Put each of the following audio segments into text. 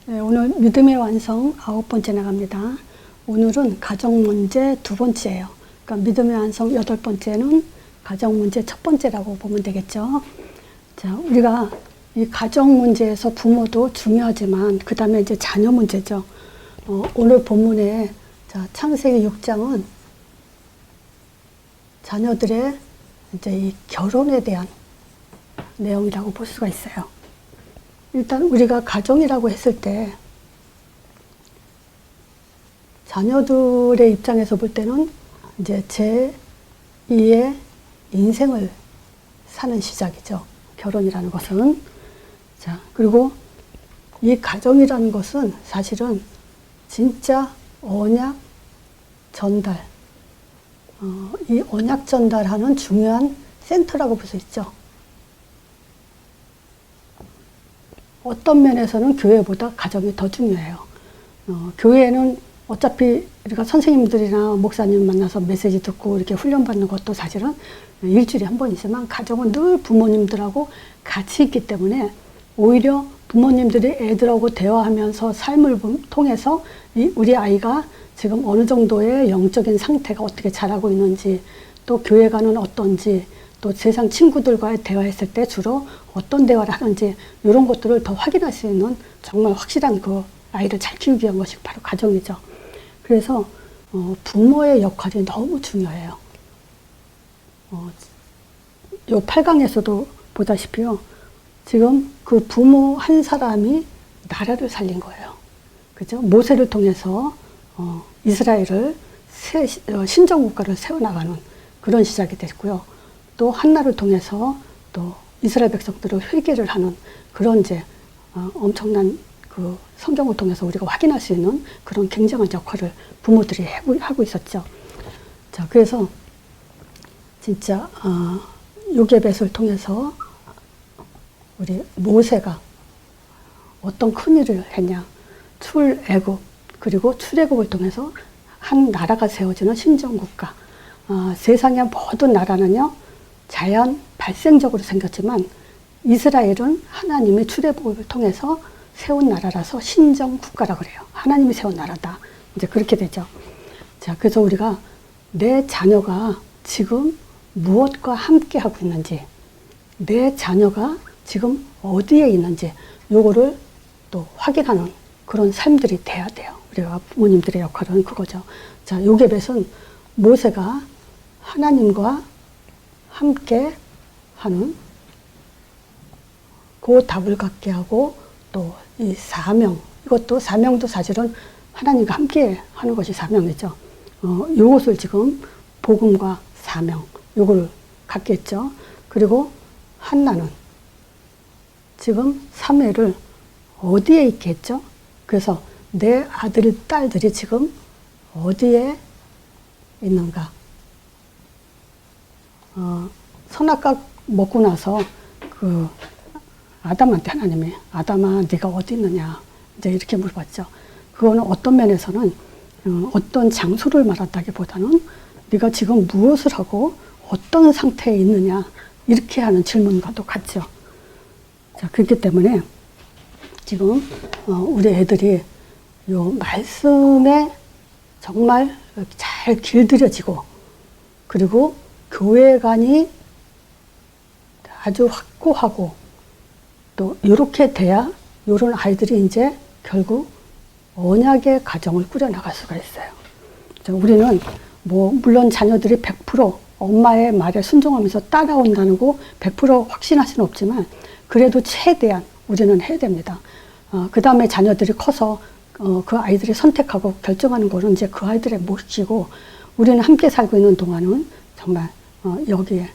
네, 오늘 믿음의 완성 9번째 나갑니다. 오늘은 가정문제 2번째예요. 그러니까 믿음의 완성 8번째는 가정문제 1번째라고 보면 되겠죠. 자, 우리가 이 가정문제에서 부모도 중요하지만 그 다음에 이제 자녀 문제죠. 오늘 본문에 자, 창세기 6장은 자녀들의 이제 이 결혼에 대한 내용이라고 볼 수가 있어요. 일단 우리가 가정이라고 했을 때 자녀들의 입장에서 볼 때는 이제 제2의 인생을 사는 시작이죠. 결혼이라는 것은. 자, 그리고 이 가정이라는 것은 사실은 진짜 언약 전달, 이 언약 전달하는 중요한 센터라고 볼 수 있죠. 어떤 면에서는 교회보다 가정이 더 중요해요. 교회는 어차피 우리가 선생님들이나 목사님 만나서 메시지 듣고 이렇게 훈련받는 것도 사실은 일주일에 한 번이지만 가정은 늘 부모님들하고 같이 있기 때문에 오히려 부모님들이 애들하고 대화하면서 삶을 통해서 우리 아이가 지금 어느 정도의 영적인 상태가 어떻게 자라고 있는지, 또 교회가는 어떤지, 또 세상 친구들과의 대화했을 때 주로 어떤 대화를 하는지 이런 것들을 더 확인할 수 있는 정말 확실한 그 아이를 잘 키우기 위한 것이 바로 가정이죠. 그래서 부모의 역할이 너무 중요해요. 요 8강에서도 보다시피요. 지금 그 부모 한 사람이 나라를 살린 거예요. 그죠? 모세를 통해서 이스라엘을 신정국가를 세워나가는 그런 시작이 됐고요. 또 한나를 통해서 또 이스라엘 백성들을 회개를 하는 그런 이제 엄청난 그 성경을 통해서 우리가 확인할 수 있는 그런 굉장한 역할을 부모들이 하고 있었죠. 자, 그래서 진짜 요게벳을 통해서 우리 모세가 어떤 큰 일을 했냐. 출애굽, 그리고 출애굽을 통해서 한 나라가 세워지는 신정국가. 세상의 모든 나라는요, 자연 발생적으로 생겼지만 이스라엘은 하나님의 출애굽을 통해서 세운 나라라서 신정국가라고 그래요. 하나님이 세운 나라다. 이제 그렇게 되죠. 자, 그래서 우리가 내 자녀가 지금 무엇과 함께 하고 있는지, 내 자녀가 지금 어디에 있는지 요거를 또 확인하는 그런 삶들이 돼야 돼요. 우리가 부모님들의 역할은 그거죠. 자, 요게벳은 모세가 하나님과 함께 하는 그 답을 갖게 하고 또 이 사명, 이것도 사명도 사실은 하나님과 함께 하는 것이 사명이죠. 요것을 지금 복음과 사명, 요거를 갖게 했죠. 그리고 한나는 지금 사무엘을 어디에 있게 했죠? 그래서 내 아들, 딸들이 지금 어디에 있는가? 선악과 먹고 나서 그 아담한테 하나님이 아담아 네가 어디 있느냐 이제 이렇게 물어봤죠. 그거는 어떤 면에서는 어떤 장소를 말한다기보다는 네가 지금 무엇을 하고 어떤 상태에 있느냐 이렇게 하는 질문과도 같죠. 자, 그렇기 때문에 지금 우리 애들이 요 말씀에 정말 잘 길들여지고 그리고 교회관이 아주 확고하고 또 이렇게 돼야 이런 아이들이 이제 결국 언약의 가정을 꾸려나갈 수가 있어요. 우리는 뭐 물론 자녀들이 100% 엄마의 말에 순종하면서 따라온다는 거 100% 확신할 수는 없지만 그래도 최대한 우리는 해야 됩니다. 그 다음에 자녀들이 커서 그 아이들이 선택하고 결정하는 거는 이제 그 아이들의 몫이고 우리는 함께 살고 있는 동안은 정말 여기에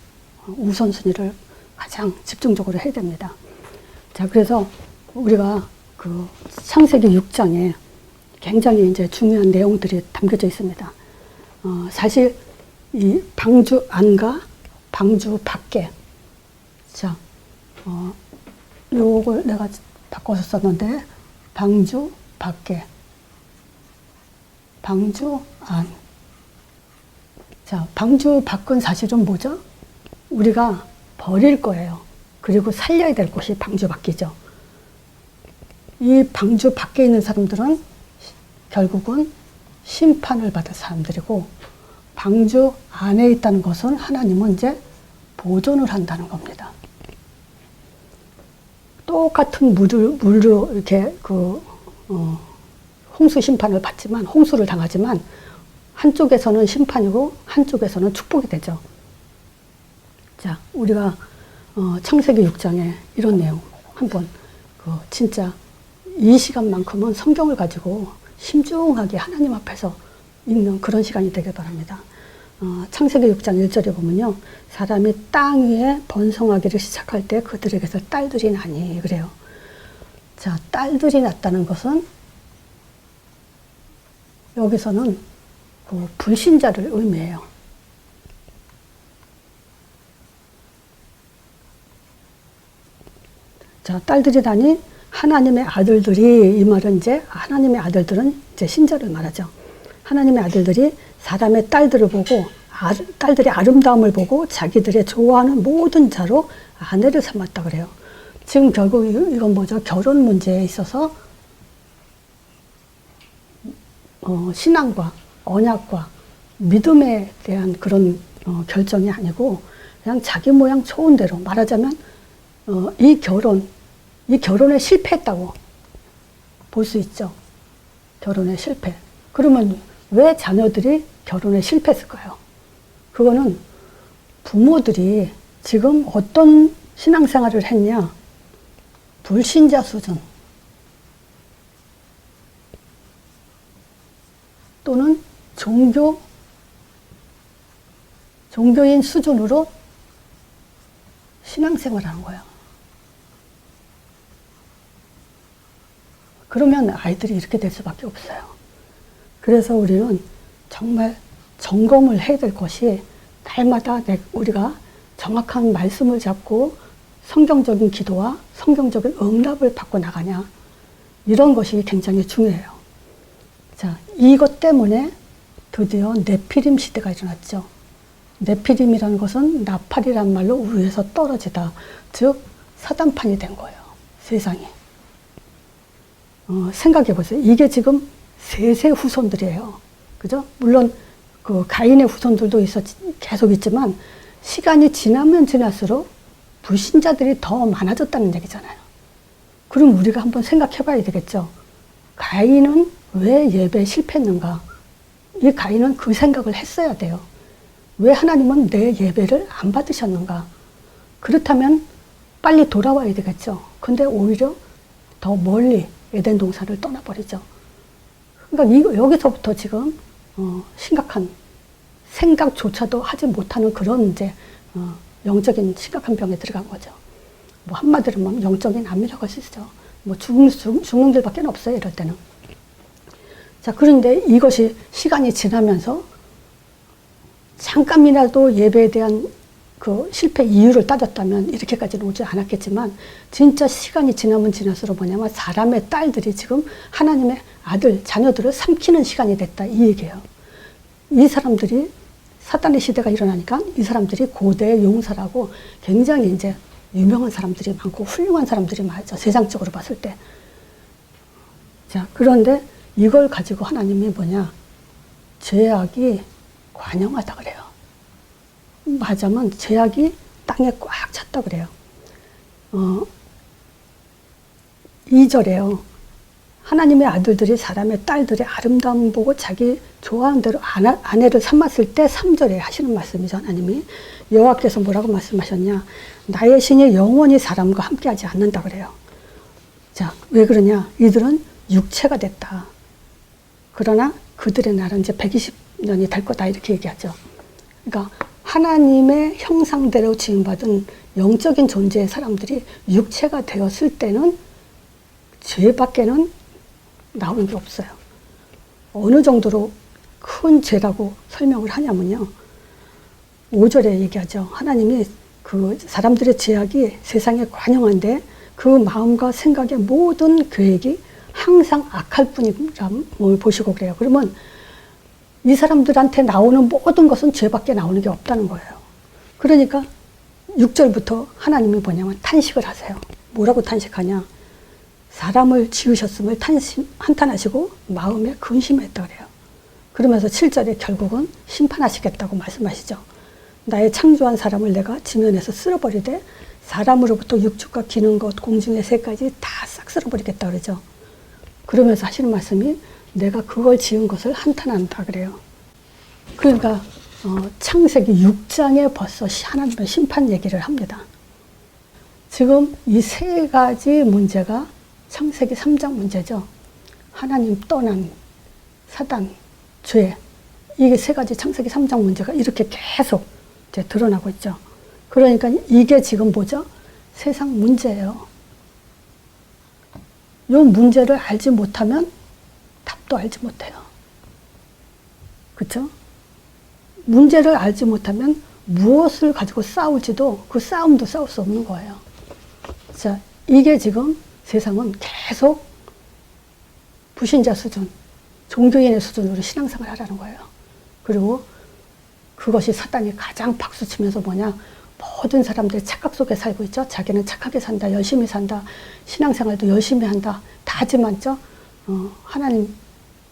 우선순위를 가장 집중적으로 해야 됩니다. 자, 그래서 우리가 그 창세기 6장에 굉장히 이제 중요한 내용들이 담겨져 있습니다. 사실 이 방주 안과 방주 밖에, 자, 요걸 내가 바꿔서 썼는데, 방주 밖에, 방주 안. 자, 방주 밖은 사실은 뭐죠? 우리가 버릴 거예요. 그리고 살려야 될 곳이 방주 밖이죠. 이 방주 밖에 있는 사람들은 결국은 심판을 받을 사람들이고, 방주 안에 있다는 것은 하나님은 이제 보존을 한다는 겁니다. 똑같은 물로 이렇게 홍수 심판을 받지만, 홍수를 당하지만, 한쪽에서는 심판이고 한쪽에서는 축복이 되죠. 자, 우리가 창세기 6장에 이런 내용 한번 진짜 이 시간만큼은 성경을 가지고 심중하게 하나님 앞에서 읽는 그런 시간이 되길 바랍니다. 창세기 6장 1절에 보면요, 사람이 땅 위에 번성하기를 시작할 때 그들에게서 딸들이 나니, 그래요. 자, 딸들이 났다는 것은 여기서는 그 불신자를 의미해요. 자, 딸들이 나니 하나님의 아들들이, 이 말은 이제 하나님의 아들들은 이제 신자를 말하죠. 하나님의 아들들이 사람의 딸들을 보고, 딸들의 아름다움을 보고 자기들의 좋아하는 모든 자로 아내를 삼았다 그래요. 지금 결국 이건 뭐죠? 결혼 문제에 있어서 신앙과 언약과 믿음에 대한 그런 결정이 아니고, 그냥 자기 모양 좋은 대로, 말하자면 이 결혼에 실패했다고 볼 수 있죠. 결혼에 실패. 그러면 왜 자녀들이 결혼에 실패했을까요? 그거는 부모들이 지금 어떤 신앙생활을 했냐? 불신자 수준 또는 종교인 수준으로 신앙생활을 하는 거예요. 그러면 아이들이 이렇게 될 수밖에 없어요. 그래서 우리는 정말 점검을 해야 될 것이, 날마다 우리가 정확한 말씀을 잡고 성경적인 기도와 성경적인 응답을 받고 나가냐, 이런 것이 굉장히 중요해요. 자, 이것 때문에 드디어 네피림 시대가 일어났죠. 네피림이라는 것은 나팔이란 말로 위에서 떨어지다, 즉 사단판이 된 거예요, 세상에. 생각해 보세요. 이게 지금 셋의 후손들이에요. 그죠? 물론 그 가인의 후손들도 계속 있지만, 시간이 지나면 지날수록 불신자들이 더 많아졌다는 얘기잖아요. 그럼 우리가 한번 생각해 봐야 되겠죠. 가인은 왜 예배에 실패했는가? 이 가인은 그 생각을 했어야 돼요. 왜 하나님은 내 예배를 안 받으셨는가? 그렇다면 빨리 돌아와야 되겠죠. 근데 오히려 더 멀리 에덴 동산을 떠나버리죠. 그러니까 여기서부터 지금 심각한, 생각조차도 하지 못하는 그런 이제 영적인 심각한 병에 들어간 거죠. 뭐 한마디로 뭐 영적인 암이라고 할 수 있죠. 뭐 죽는 들밖에 없어요, 이럴 때는. 자, 그런데 이것이 시간이 지나면서 잠깐이라도 예배에 대한 그 실패 이유를 따졌다면 이렇게까지는 오지 않았겠지만, 진짜 시간이 지나면 지날수록 뭐냐면 사람의 딸들이 지금 하나님의 아들, 자녀들을 삼키는 시간이 됐다, 이 얘기예요. 이 사람들이, 사단의 시대가 일어나니까 이 사람들이 고대의 용사라고 굉장히 이제 유명한 사람들이 많고 훌륭한 사람들이 많죠, 세상적으로 봤을 때. 자, 그런데 이걸 가지고 하나님이 뭐냐, 죄악이 관영하다 그래요. 맞으면 죄악이 땅에 꽉 찼다 그래요. 2절에요. 하나님의 아들들이 사람의 딸들의 아름다움 보고 자기 좋아하는 대로 아내를 삼았을 때, 3절에 하시는 말씀이죠. 하나님이 여호와께서 뭐라고 말씀하셨냐, 나의 신이 영원히 사람과 함께하지 않는다 그래요. 자, 왜 그러냐, 이들은 육체가 됐다. 그러나 그들의 날은 이제 120년이 될 거다, 이렇게 얘기하죠. 그러니까 하나님의 형상대로 지음받은 영적인 존재의 사람들이 육체가 되었을 때는 죄밖에는 나오는 게 없어요. 어느 정도로 큰 죄라고 설명을 하냐면요, 5절에 얘기하죠. 하나님이 그 사람들의 죄악이 세상에 관영한데 그 마음과 생각의 모든 계획이 항상 악할 뿐임을 보시고 그래요. 그러면 이 사람들한테 나오는 모든 것은 죄밖에 나오는 게 없다는 거예요. 그러니까 6절부터 하나님이 뭐냐면 탄식을 하세요. 뭐라고 탄식하냐, 사람을 지으셨음을 한탄하시고 마음에 근심했다 그래요. 그러면서 7절에 결국은 심판하시겠다고 말씀하시죠. 나의 창조한 사람을 내가 지면에서 쓸어버리되 사람으로부터 육축과 기는 것 공중의 새까지 다 싹 쓸어버리겠다 그러죠. 그러면서 하시는 말씀이 내가 그걸 지은 것을 한탄한다 그래요. 그러니까 창세기 6장에 벌써 하나님의 심판 얘기를 합니다. 지금 이 세 가지 문제가 창세기 3장 문제죠. 하나님 떠난 사단, 죄. 이게 세 가지 창세기 3장 문제가 이렇게 계속 이제 드러나고 있죠. 그러니까 이게 지금 뭐죠? 세상 문제예요. 이 문제를 알지 못하면 답도 알지 못해요. 그렇죠? 문제를 알지 못하면 무엇을 가지고 싸울지도 그 싸움도 싸울 수 없는 거예요. 자, 이게 지금 세상은 계속 불신자 수준, 종교인의 수준으로 신앙생활 하라는 거예요. 그리고 그것이 사단이 가장 박수치면서 뭐냐, 모든 사람들이 착각 속에 살고 있죠. 자기는 착하게 산다, 열심히 산다, 신앙생활도 열심히 한다. 다 하지만 하나님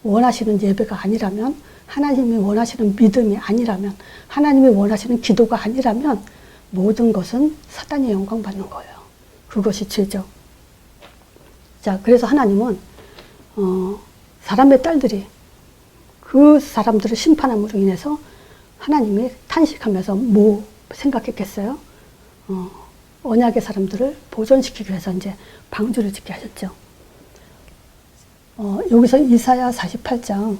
원하시는 예배가 아니라면, 하나님이 원하시는 믿음이 아니라면, 하나님이 원하시는 기도가 아니라면 모든 것은 사단이 영광 받는 거예요. 그것이 죄죠. 자, 그래서 하나님은 사람의 딸들이 그 사람들을 심판함으로 인해서 하나님이 탄식하면서 뭐 생각했겠어요? 언약의 사람들을 보존시키기 위해서 이제 방주를 짓게 하셨죠. 여기서 이사야 48장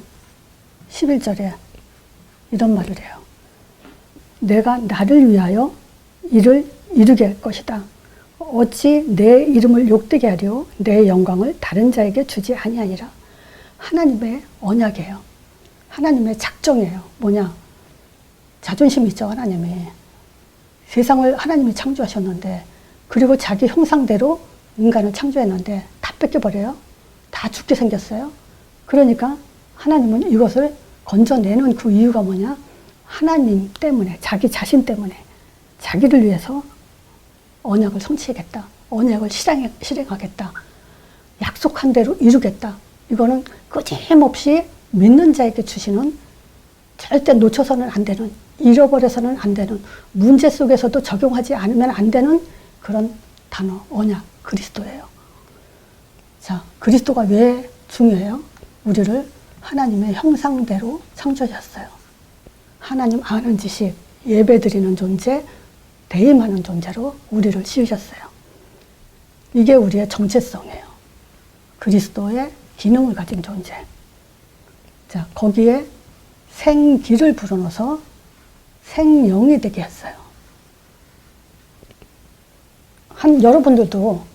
11절에 이런 말을 해요. 내가 나를 위하여 이를 이루게 할 것이다. 어찌 내 이름을 욕되게 하려 내 영광을 다른 자에게 주지 아니하니라. 하나님의 언약이에요. 하나님의 작정이에요. 뭐냐? 자존심이 있죠, 하나님이. 세상을 하나님이 창조하셨는데, 그리고 자기 형상대로 인간을 창조했는데 다 뺏겨버려요. 다 죽게 생겼어요. 그러니까 하나님은 이것을 건져내는 그 이유가 뭐냐? 하나님 때문에, 자기 자신 때문에, 자기를 위해서 언약을 성취하겠다. 언약을 실행하겠다. 약속한 대로 이루겠다. 이거는 끊임없이 믿는 자에게 주시는, 절대 놓쳐서는 안 되는, 잃어버려서는 안 되는, 문제 속에서도 적용하지 않으면 안 되는 그런 단어, 언약, 그리스도예요. 자, 그리스도가 왜 중요해요? 우리를 하나님의 형상대로 창조하셨어요. 하나님 아는 지식, 예배드리는 존재, 대임하는 존재로 우리를 지으셨어요. 이게 우리의 정체성이에요. 그리스도의 기능을 가진 존재. 자, 거기에 생기를 불어넣어서 생명이 되게 했어요. 여러분들도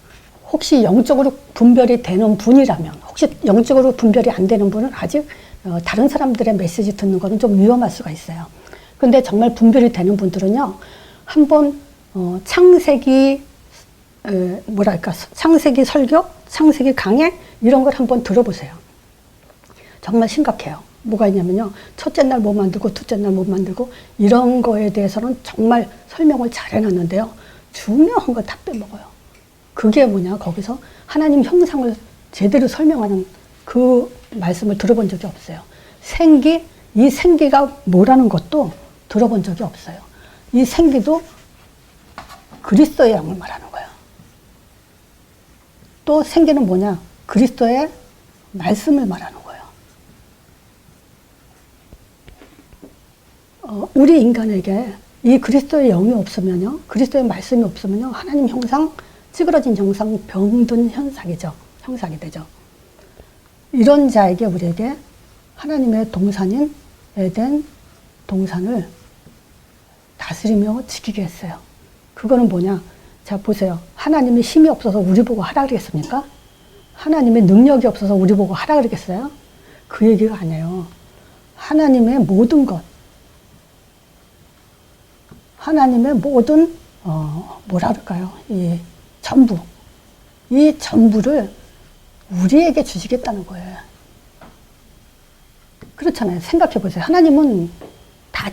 혹시 영적으로 분별이 되는 분이라면, 혹시 영적으로 분별이 안 되는 분은 아직 다른 사람들의 메시지 듣는 거는 좀 위험할 수가 있어요. 근데 정말 분별이 되는 분들은요, 한번 창세기 창세기 설교, 창세기 강해 이런 걸 한번 들어보세요. 정말 심각해요. 뭐가 있냐면요, 첫째 날 못 만들고 둘째 날 못 만들고 이런 거에 대해서는 정말 설명을 잘 해놨는데요, 중요한 거 다 빼먹어요. 그게 뭐냐, 거기서 하나님 형상을 제대로 설명하는 그 말씀을 들어본 적이 없어요. 이 생기가 뭐라는 것도 들어본 적이 없어요. 이 생기도 그리스도의 영을 말하는 거예요. 또 생기는 뭐냐, 그리스도의 말씀을 말하는 거예요. 우리 인간에게 이 그리스도의 영이 없으면요, 그리스도의 말씀이 없으면요, 하나님 형상, 찌그러진 형상, 병든 형상이 되죠. 이런 자에게 우리에게 하나님의 동산인 에덴 동산을 다스리며 지키게 했어요. 그거는 뭐냐? 자, 보세요. 하나님이 힘이 없어서 우리 보고 하라 그러겠습니까? 하나님의 능력이 없어서 우리 보고 하라 그러겠어요? 그 얘기가 아니에요. 하나님의 모든 것, 하나님의 모든 뭐라 그럴까요? 이 전부를 우리에게 주시겠다는 거예요. 그렇잖아요. 생각해 보세요. 하나님은 다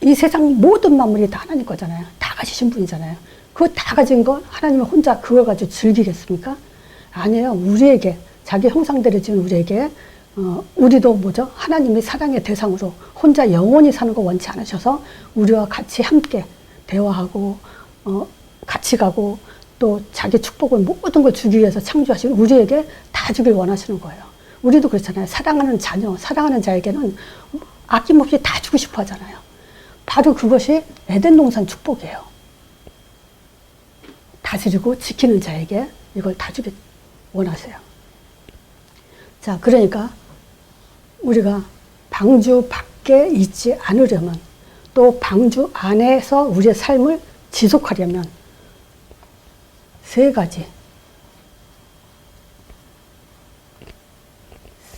이 세상 모든 만물이 다 하나님 거잖아요. 다 가지신 분이잖아요. 그거 다 가진 거 하나님은 혼자 그걸 가지고 즐기겠습니까? 아니에요. 우리에게, 자기 형상대로 지은 우리에게, 우리도 뭐죠? 하나님이 사랑의 대상으로 혼자 영원히 사는 거 원치 않으셔서 우리와 같이 함께 대화하고, 같이 가고, 또 자기 축복을 모든 걸 주기 위해서 창조하신 우리에게 다 주길 원하시는 거예요. 우리도 그렇잖아요. 사랑하는 자녀, 사랑하는 자에게는 아낌없이 다 주고 싶어 하잖아요. 바로 그것이 에덴 동산 축복이에요. 다스리고 지키는 자에게 이걸 다 주길 원하세요. 자, 그러니까 우리가 방주 밖에 있지 않으려면, 또 방주 안에서 우리의 삶을 지속하려면 3가지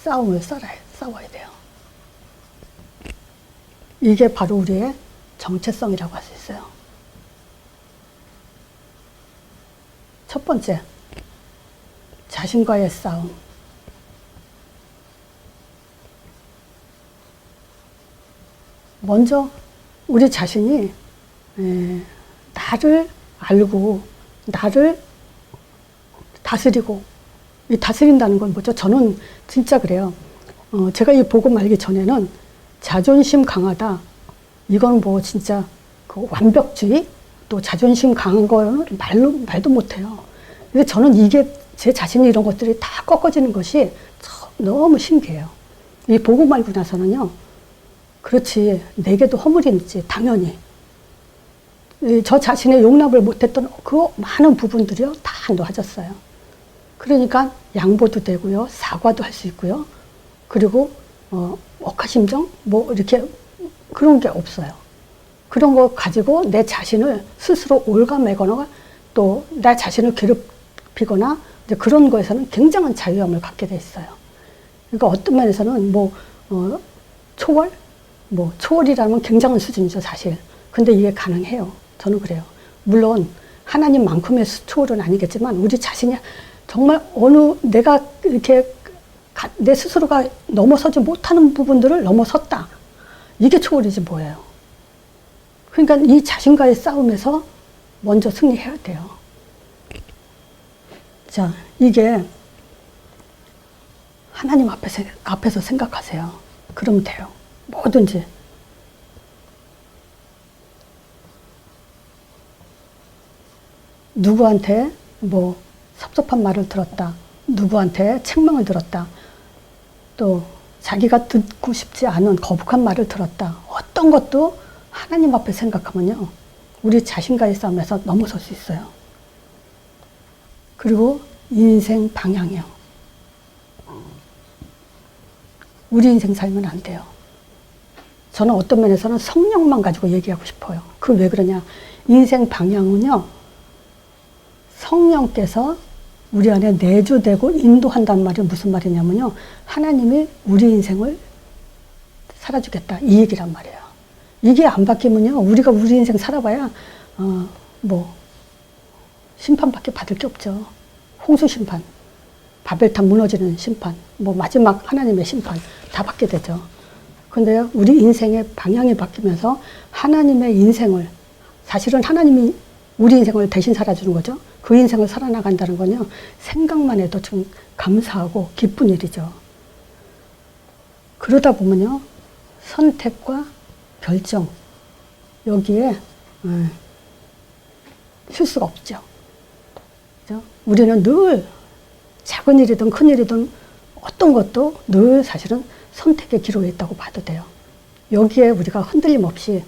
싸움을 싸워야 돼요. 이게 바로 우리의 정체성이라고 할 수 있어요. 첫 번째, 자신과의 싸움. 먼저 우리 자신이 나를 알고 나를 다스리고, 이 다스린다는 건 뭐죠? 저는 진짜 그래요. 제가 이 복음 알기 전에는 자존심 강하다, 이건 뭐 진짜 그 완벽주의, 또 자존심 강한 거는 말도 못해요. 근데 저는 이게 제 자신이 이런 것들이 다 꺾어지는 것이 너무 신기해요. 이 복음 알고 나서는요, 그렇지, 내게도 허물이 있지, 당연히. 저 자신의 용납을 못했던 그 많은 부분들이요, 다 놓아졌어요. 그러니까 양보도 되고요, 사과도 할 수 있고요, 그리고 억하심정 뭐 이렇게 그런 게 없어요. 그런 거 가지고 내 자신을 스스로 올가매거나 또 내 자신을 괴롭히거나 이제 그런 거에서는 굉장한 자유함을 갖게 돼 있어요. 그러니까 어떤 면에서는 초월? 초월이라면 굉장한 수준이죠, 사실. 근데 이게 가능해요. 저는 그래요. 물론 하나님만큼의 초월은 아니겠지만 우리 자신이 정말 내가 이렇게 내 스스로가 넘어서지 못하는 부분들을 넘어섰다. 이게 초월이지 뭐예요. 그러니까 이 자신과의 싸움에서 먼저 승리해야 돼요. 자, 이게 하나님 앞에서 생각하세요. 그러면 돼요. 뭐든지. 누구한테 섭섭한 말을 들었다, 누구한테 책망을 들었다, 또 자기가 듣고 싶지 않은 거북한 말을 들었다, 어떤 것도 하나님 앞에 생각하면요, 우리 자신과의 싸움에서 넘어설 수 있어요. 그리고 인생 방향이요. 우리 인생 살면 안 돼요. 저는 어떤 면에서는 성령만 가지고 얘기하고 싶어요. 그 왜 그러냐, 인생 방향은요, 성령께서 우리 안에 내주되고 인도한다는 말이 무슨 말이냐면요, 하나님이 우리 인생을 살아주겠다, 이 얘기란 말이에요. 이게 안 바뀌면요, 우리가 우리 인생 살아봐야 심판밖에 받을 게 없죠. 홍수 심판, 바벨탑 무너지는 심판, 마지막 하나님의 심판 다 받게 되죠. 근데요, 우리 인생의 방향이 바뀌면서 하나님의 인생을, 사실은 하나님이 우리 인생을 대신 살아주는 거죠. 그 인생을 살아나간다는 건요, 생각만 해도 좀 감사하고 기쁜 일이죠. 그러다 보면요, 선택과 결정, 여기에 실수가 없죠. 그죠? 우리는 늘 작은 일이든 큰 일이든 어떤 것도 늘 사실은 선택의 기로에 있다고 봐도 돼요. 여기에 우리가 흔들림 없이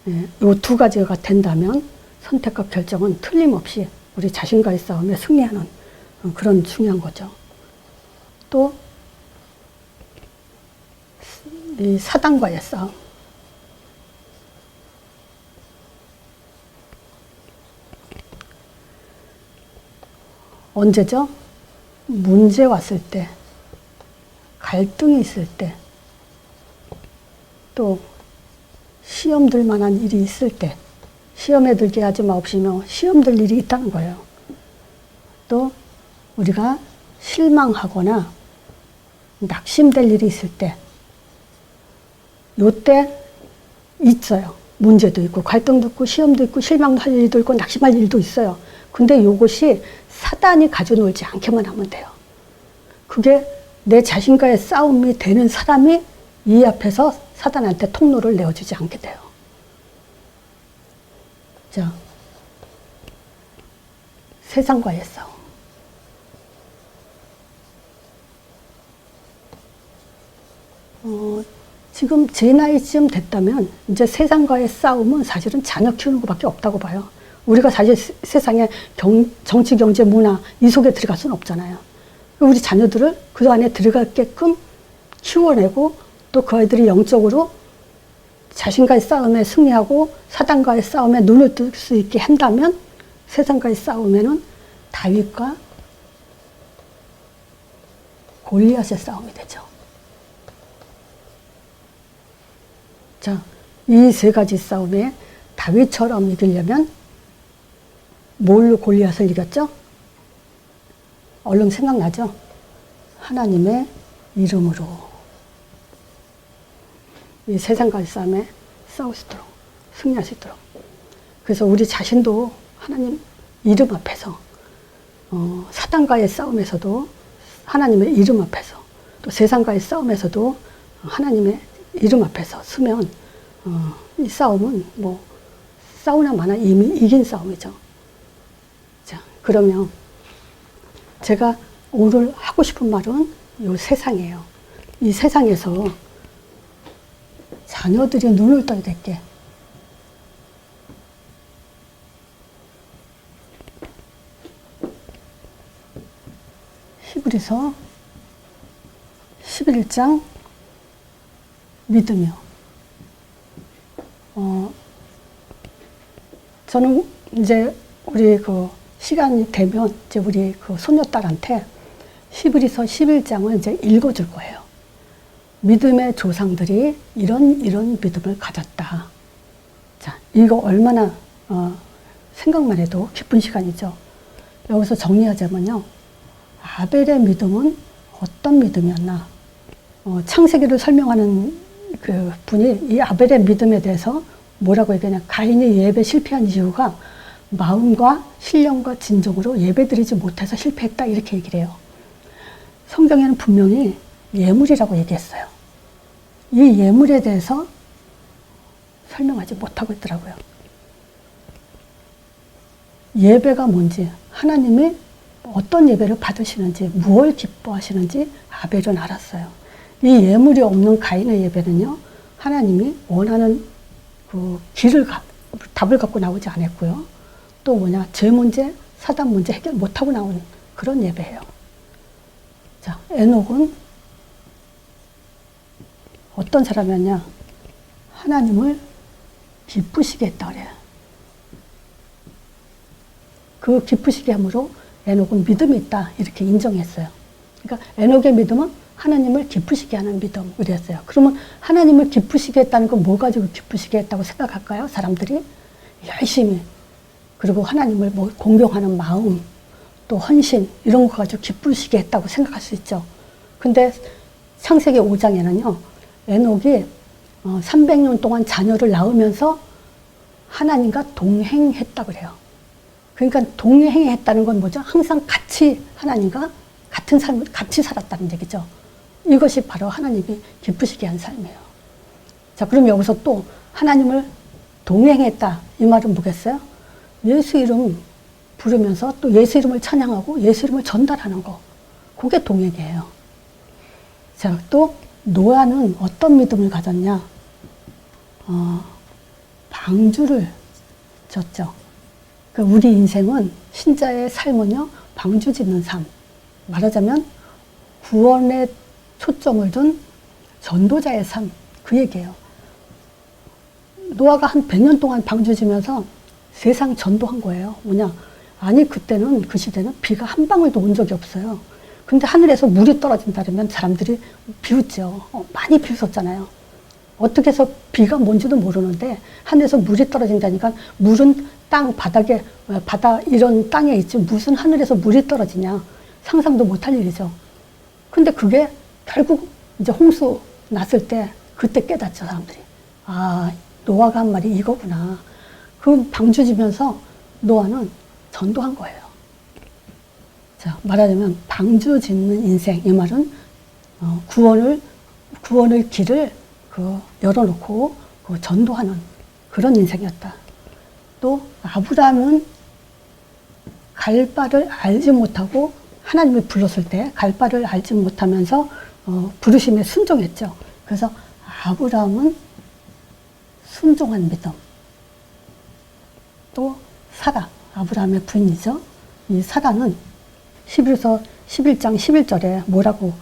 이 2가지가 된다면 선택과 결정은 틀림없이 우리 자신과의 싸움에 승리하는 그런 중요한 거죠. 또 이 사단과의 싸움. 언제죠? 문제 왔을 때, 갈등이 있을 때, 또 시험 들 만한 일이 있을 때, 시험에 들게 하지 마옵시며 시험 들 일이 있다는 거예요. 또 우리가 실망하거나 낙심될 일이 있을 때, 요때 있어요. 문제도 있고 갈등도 있고 시험도 있고 실망할 일도 있고 낙심할 일도 있어요. 근데 이것이 사단이 가져놀지 않게만 하면 돼요. 그게 내 자신과의 싸움이 되는 사람이 이 앞에서 사단한테 통로를 내어주지 않게 돼요. 자, 세상과의 싸움. 지금 제 나이쯤 됐다면 이제 세상과의 싸움은 사실은 자녀 키우는 것밖에 없다고 봐요. 우리가 사실 세상에 정치, 경제, 문화 이 속에 들어갈 수는 없잖아요. 우리 자녀들을 그 안에 들어가게끔 키워내고 또 그 아이들이 영적으로 자신과의 싸움에 승리하고 사단과의 싸움에 눈을 뜰 수 있게 한다면 세상과의 싸움에는 다윗과 골리앗의 싸움이 되죠. 자, 이 세 가지 싸움에 다윗처럼 이기려면 뭘로 골리앗을 이겼죠? 얼른 생각나죠? 하나님의 이름으로. 이 세상과의 싸움에 싸울 수 있도록, 승리할 수 있도록. 그래서 우리 자신도 하나님 이름 앞에서, 사단과의 싸움에서도 하나님의 이름 앞에서, 또 세상과의 싸움에서도 하나님의 이름 앞에서 서면, 이 싸움은 뭐, 싸우나 마나 이미 이긴 싸움이죠. 자, 그러면 제가 오늘 하고 싶은 말은 이 세상이에요. 이 세상에서 자녀들이 눈을 떠야 될 게 히브리서 11장 믿음이요. 저는 이제 우리 그 시간이 되면 이제 우리 그 손녀딸한테 히브리서 11장을 이제 읽어줄 거예요. 믿음의 조상들이 이런 믿음을 가졌다. 자, 이거 얼마나 생각만 해도 기쁜 시간이죠. 여기서 정리하자면요. 아벨의 믿음은 어떤 믿음이었나? 창세기를 설명하는 그 분이 이 아벨의 믿음에 대해서 뭐라고 얘기하냐. 가인이 예배 실패한 이유가 마음과 신령과 진정으로 예배드리지 못해서 실패했다. 이렇게 얘기를 해요. 성경에는 분명히 예물이라고 얘기했어요. 이 예물에 대해서 설명하지 못하고 있더라고요. 예배가 뭔지, 하나님이 어떤 예배를 받으시는지, 무엇을 기뻐하시는지 아벨은 알았어요. 이 예물이 없는 가인의 예배는요, 하나님이 원하는 그 답을 갖고 나오지 않았고요. 또 뭐냐, 죄 문제, 사단 문제 해결 못하고 나오는 그런 예배예요. 자, 에녹은 어떤 사람이었냐? 하나님을 기쁘시게 했다 그래요. 그 기쁘시게 함으로 에녹은 믿음이 있다 이렇게 인정했어요. 그러니까 에녹의 믿음은 하나님을 기쁘시게 하는 믿음이었어요. 그러면 하나님을 기쁘시게 했다는 건 뭐 가지고 기쁘시게 했다고 생각할까요? 사람들이 열심히, 그리고 하나님을 뭐 공경하는 마음, 또 헌신 이런 거 가지고 기쁘시게 했다고 생각할 수 있죠. 근데 창세기 5장에는요. 에녹이 300년 동안 자녀를 낳으면서 하나님과 동행했다고 그래요. 그러니까 동행했다는 건 뭐죠? 항상 같이 하나님과 같은 삶을 같이 살았다는 얘기죠. 이것이 바로 하나님이 기쁘시게 한 삶이에요. 자, 그럼 여기서 또 하나님을 동행했다. 이 말은 뭐겠어요? 예수 이름 부르면서 또 예수 이름을 찬양하고 예수 이름을 전달하는 거. 그게 동행이에요. 자, 또 노아는 어떤 믿음을 가졌냐? 방주를 졌죠. 그러니까 우리 인생은, 신자의 삶은요, 방주 짓는 삶. 말하자면 구원에 초점을 둔 전도자의 삶. 그 얘기예요. 노아가 한 100년 동안 방주 지면서 세상 전도한 거예요. 뭐냐? 아니, 그때는, 그 시대는 비가 한 방울도 온 적이 없어요. 근데 하늘에서 물이 떨어진다면 사람들이 비웃죠. 많이 비웃었잖아요. 어떻게 해서 비가 뭔지도 모르는데 하늘에서 물이 떨어진다니까, 물은 땅 바닥에, 바다 이런 땅에 있지 무슨 하늘에서 물이 떨어지냐. 상상도 못할 일이죠. 근데 그게 결국 이제 홍수 났을 때 그때 깨닫죠, 사람들이. 아, 노아가 한 말이 이거구나. 그 방주 지면서 노아는 전도한 거예요. 자, 말하자면 방주 짓는 인생, 이 말은 구원의 길을 열어놓고 전도하는 그런 인생이었다. 또 아브라함은 갈 바를 알지 못하고 하나님이 불렀을 때 갈 바를 알지 못하면서 부르심에 순종했죠. 그래서 아브라함은 순종한 믿음. 또 사라, 아브라함의 부인이죠. 이 사라는 히브리서 11장 11절에 뭐라고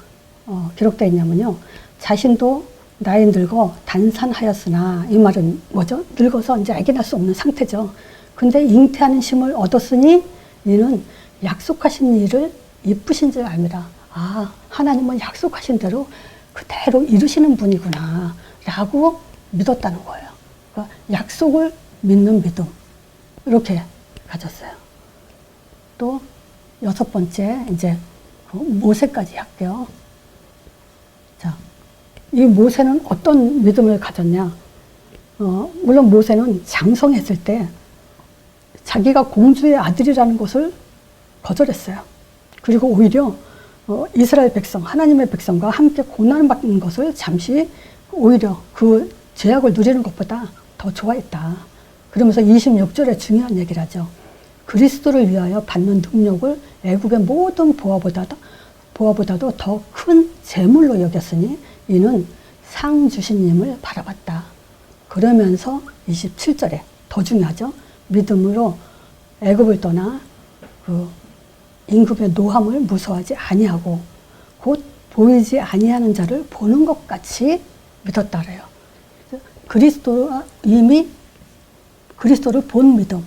기록되어 있냐면요. 자신도 나이 늙어 단산하였으나, 이 말은 뭐죠? 늙어서 이제 알게 수 없는 상태죠. 근데 잉태하는 심을 얻었으니 이는 약속하신 일을 이쁘신 줄 압니다. 아, 하나님은 약속하신 대로 그대로 이루시는 분이구나 라고 믿었다는 거예요. 그러니까 약속을 믿는 믿음, 이렇게 가졌어요. 또 6번째, 이제 모세까지 할게요. 자, 이 모세는 어떤 믿음을 가졌냐? 물론 모세는 장성했을 때 자기가 공주의 아들이라는 것을 거절했어요. 그리고 오히려 이스라엘 백성, 하나님의 백성과 함께 고난을 받는 것을 잠시 오히려 그 죄악을 누리는 것보다 더 좋아했다. 그러면서 26절에 중요한 얘기를 하죠. 그리스도를 위하여 받는 능력을 애국의 모든 보화보다도 더 큰 재물로 여겼으니 이는 상 주신 님을 바라봤다. 그러면서 27절에 더 중요하죠. 믿음으로 애굽을 떠나 그 임금의 노함을 무서워하지 아니하고 곧 보이지 아니하는 자를 보는 것 같이 믿었다 그래요. 그리스도가 이미 그리스도를 본 믿음,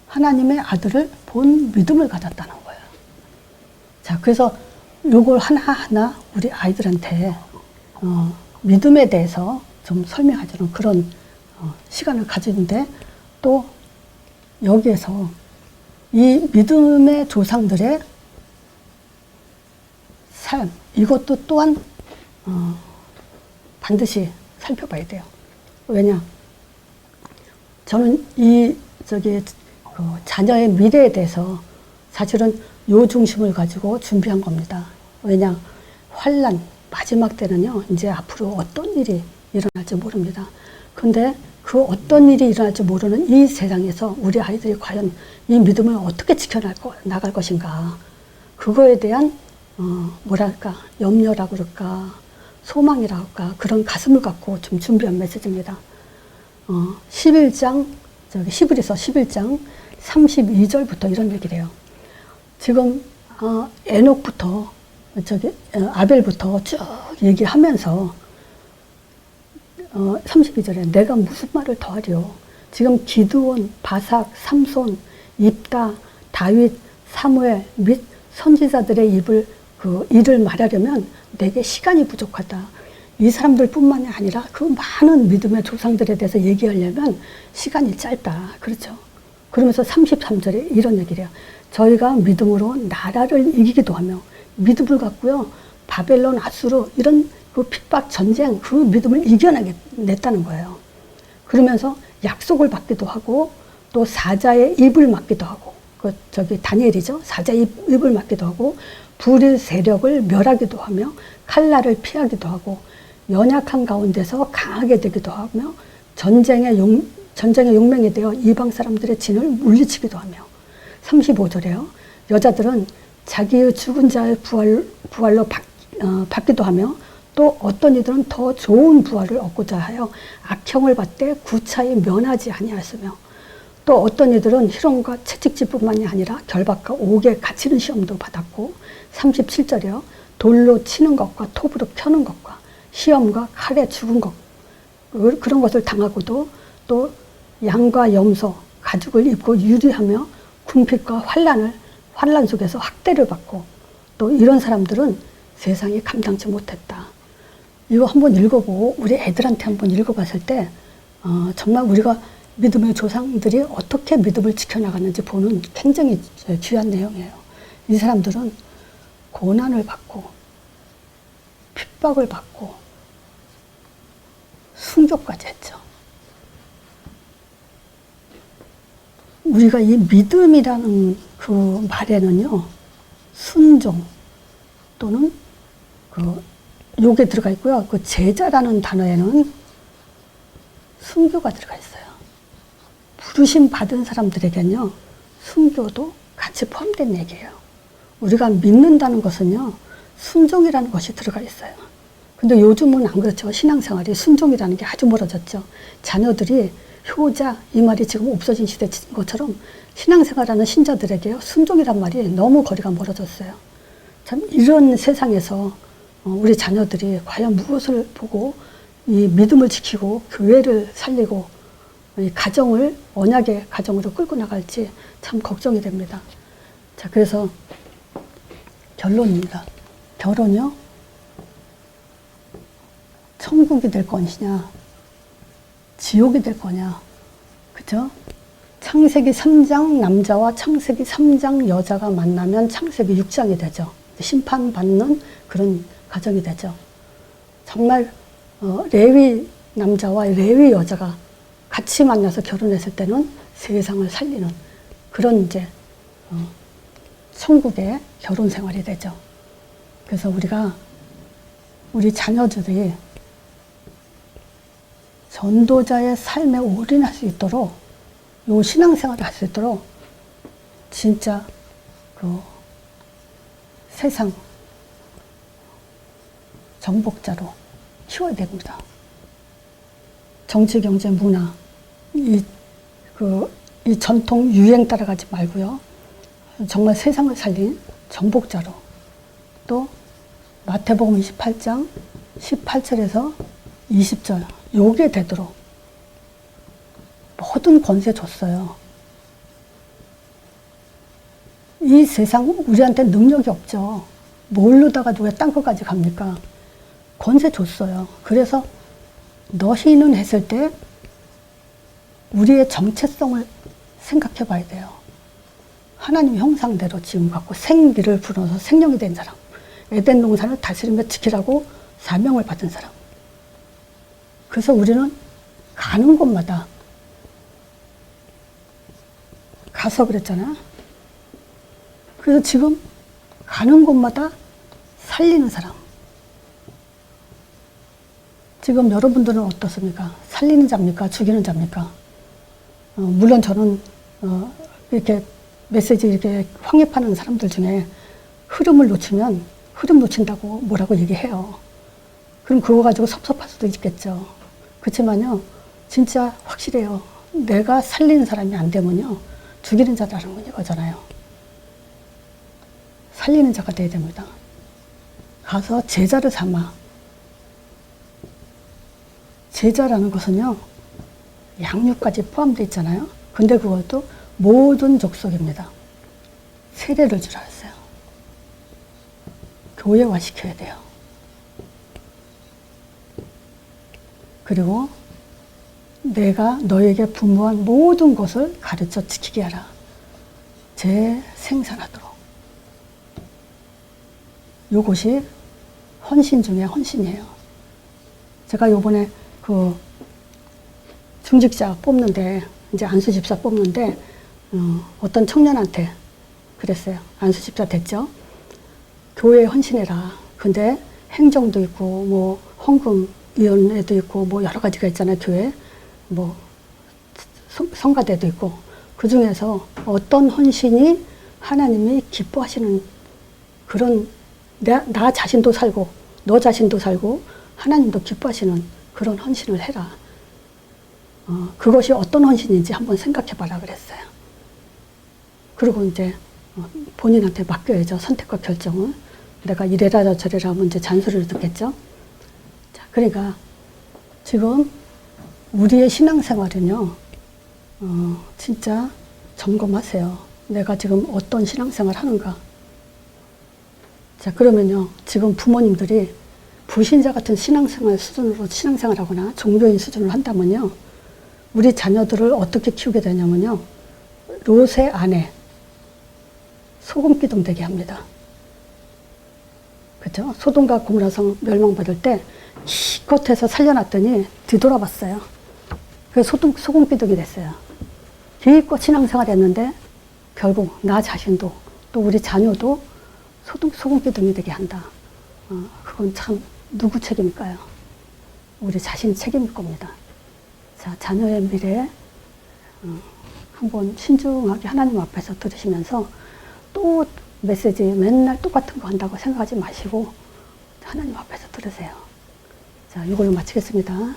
하나님의 아들을 본 믿음을 가졌다는 거예요. 자, 그래서 요걸 하나하나 우리 아이들한테 믿음에 대해서 좀 설명하자는 그런 시간을 가지는데, 또 여기에서 이 믿음의 조상들의 삶, 이것도 또한 반드시 살펴봐야 돼요. 왜냐? 저는 자녀의 미래에 대해서 사실은 요 중심을 가지고 준비한 겁니다. 왜냐? 환난, 마지막 때는요, 이제 앞으로 어떤 일이 일어날지 모릅니다. 근데 그 어떤 일이 일어날지 모르는 이 세상에서 우리 아이들이 과연 이 믿음을 어떻게 지켜나갈 것인가. 그거에 대한, 염려라고 그럴까, 소망이라고 할까, 그런 가슴을 갖고 좀 준비한 메시지입니다. 11장, 히브리서 11장 32절부터 이런 얘기를 해요. 지금, 에녹부터, 아벨부터 쭉 얘기하면서, 32절에 내가 무슨 말을 더하리요. 지금 기드온, 바삭, 삼손, 입다, 다윗, 사무엘 및 선지자들의 일을 말하려면 내게 시간이 부족하다. 이 사람들 뿐만이 아니라 그 많은 믿음의 조상들에 대해서 얘기하려면 시간이 짧다. 그렇죠. 그러면서 33절에 이런 얘기를 해요. 저희가 믿음으로 나라를 이기기도 하며, 믿음을 갖고요, 바벨론, 아수르 이런 그 핍박, 전쟁, 그 믿음을 이겨냈다는 거예요. 그러면서 약속을 받기도 하고, 또 사자의 입을 막기도 하고, 다니엘이죠. 사자의 입을 막기도 하고, 불의 세력을 멸하기도 하며, 칼날을 피하기도 하고, 연약한 가운데서 강하게 되기도 하며, 전쟁의 용맹이 되어 이방 사람들의 진을 물리치기도 하며. 35절에요. 여자들은 자기의 죽은 자의 부활로 받기도 하며, 또 어떤 이들은 더 좋은 부활을 얻고자 하여 악형을 받되 구차히 면하지 아니하였으며, 또 어떤 이들은 희롱과 채찍질뿐만이 아니라 결박과 옥에 갇히는 시험도 받았고, 37절에요. 돌로 치는 것과 톱으로 펴는 것과 시험과 칼에 죽은 것, 그런 것을 당하고도, 또 양과 염소, 가죽을 입고 유리하며 궁핍과 환난 속에서 학대를 받고, 또 이런 사람들은 세상이 감당치 못했다. 이거 한번 읽어보고 우리 애들한테 한번 읽어봤을 때 정말 우리가 믿음의 조상들이 어떻게 믿음을 지켜나갔는지 보는 굉장히 귀한 내용이에요. 이 사람들은 고난을 받고 핍박을 받고 순교까지 했죠. 우리가 이 믿음이라는 그 말에는요, 순종 또는 요게 들어가 있고요. 그 제자라는 단어에는 순교가 들어가 있어요. 부르심 받은 사람들에게는요, 순교도 같이 포함된 얘기예요. 우리가 믿는다는 것은요, 순종이라는 것이 들어가 있어요. 근데 요즘은 안 그렇죠. 신앙생활이 순종이라는 게 아주 멀어졌죠. 자녀들이 효자, 이 말이 지금 없어진 시대인 것처럼 신앙생활하는 신자들에게요, 순종이란 말이 너무 거리가 멀어졌어요. 참 이런 세상에서 우리 자녀들이 과연 무엇을 보고 이 믿음을 지키고 교회를 살리고 이 가정을 언약의 가정으로 끌고 나갈지 참 걱정이 됩니다. 자, 그래서 결론입니다. 결혼이요, 천국이 될 것이냐, 지옥이 될 거냐, 그죠? 창세기 3장 남자와 창세기 3장 여자가 만나면 창세기 6장이 되죠. 심판받는 그런 가정이 되죠. 정말 레위 남자와 레위 여자가 같이 만나서 결혼했을 때는 세상을 살리는 그런 이제 천국의 결혼 생활이 되죠. 그래서 우리 자녀들이 전도자의 삶에 올인할 수 있도록, 요 신앙생활을 할 수 있도록 진짜 그 세상 정복자로 키워야 됩니다. 정치, 경제, 문화, 이 전통 유행 따라가지 말고요. 정말 세상을 살린 정복자로, 또 마태복음 28장 18절에서 20절 요게 되도록 모든 권세 줬어요. 이 세상 우리한테 능력이 없죠. 모르다가 누가 땅끝까지 갑니까? 권세 줬어요. 그래서 너희는 했을 때 우리의 정체성을 생각해 봐야 돼요. 하나님 형상대로 지음 갖고 생기를 불어서 생명이 된 사람, 에덴 동산을 다스리며 지키라고 사명을 받은 사람. 그래서 우리는 가는 곳마다 가서 그랬잖아. 그래서 지금 가는 곳마다 살리는 사람. 지금 여러분들은 어떻습니까? 살리는 자입니까? 죽이는 자입니까? 물론 저는 이렇게 메시지 이렇게 확립하는 사람들 중에 흐름을 놓치면 흐름 놓친다고 뭐라고 얘기해요. 그럼 그거 가지고 섭섭할 수도 있겠죠. 그렇지만요, 진짜 확실해요. 내가 살리는 사람이 안 되면요, 죽이는 자라는 거잖아요. 살리는 자가 돼야 됩니다. 가서 제자를 삼아. 제자라는 것은요, 양육까지 포함되어 있잖아요. 근데 그것도 모든 족속입니다. 세례를 줄 알았어요. 교회화 시켜야 돼요. 그리고 내가 너에게 분부한 모든 것을 가르쳐 지키게 하라. 재생산하도록. 요것이 헌신 중에 헌신이에요. 제가 요번에 그 중직자 뽑는데, 이제 안수집사 뽑는데, 어떤 청년한테 그랬어요. 안수집사 됐죠? 교회에 헌신해라. 근데 행정도 있고, 뭐, 헌금위원회도 있고, 뭐, 여러 가지가 있잖아요, 교회. 뭐, 성가대도 있고. 그 중에서 어떤 헌신이 하나님이 기뻐하시는 그런, 나 자신도 살고, 너 자신도 살고, 하나님도 기뻐하시는 그런 헌신을 해라. 그것이 어떤 헌신인지 한번 생각해 봐라 그랬어요. 그리고 이제 본인한테 맡겨야죠. 선택과 결정을. 내가 이래라 저래라 하면 이제 잔소리를 듣겠죠. 자, 그러니까 지금 우리의 신앙생활은요, 진짜 점검하세요. 내가 지금 어떤 신앙생활 하는가. 자, 그러면요, 지금 부모님들이 불신자 같은 신앙생활 수준으로 신앙생활 하거나 종교인 수준으로 한다면요, 우리 자녀들을 어떻게 키우게 되냐면요, 롯의 아내, 소금 기둥 되게 합니다. 그죠? 소돔과 고모라 성 멸망받을 때 기껏해서 살려놨더니 뒤돌아봤어요. 그래서 소금비둥이 됐어요. 기껏 신앙생활 했는데 결국 나 자신도 또 우리 자녀도 소금비둥이 되게 한다. 그건 참 누구 책임일까요? 우리 자신 책임일 겁니다. 자, 자녀의 미래에 한번 신중하게 하나님 앞에서 들으시면서 또 메시지 맨날 똑같은 거 한다고 생각하지 마시고 하나님 앞에서 들으세요. 자, 이걸로 마치겠습니다.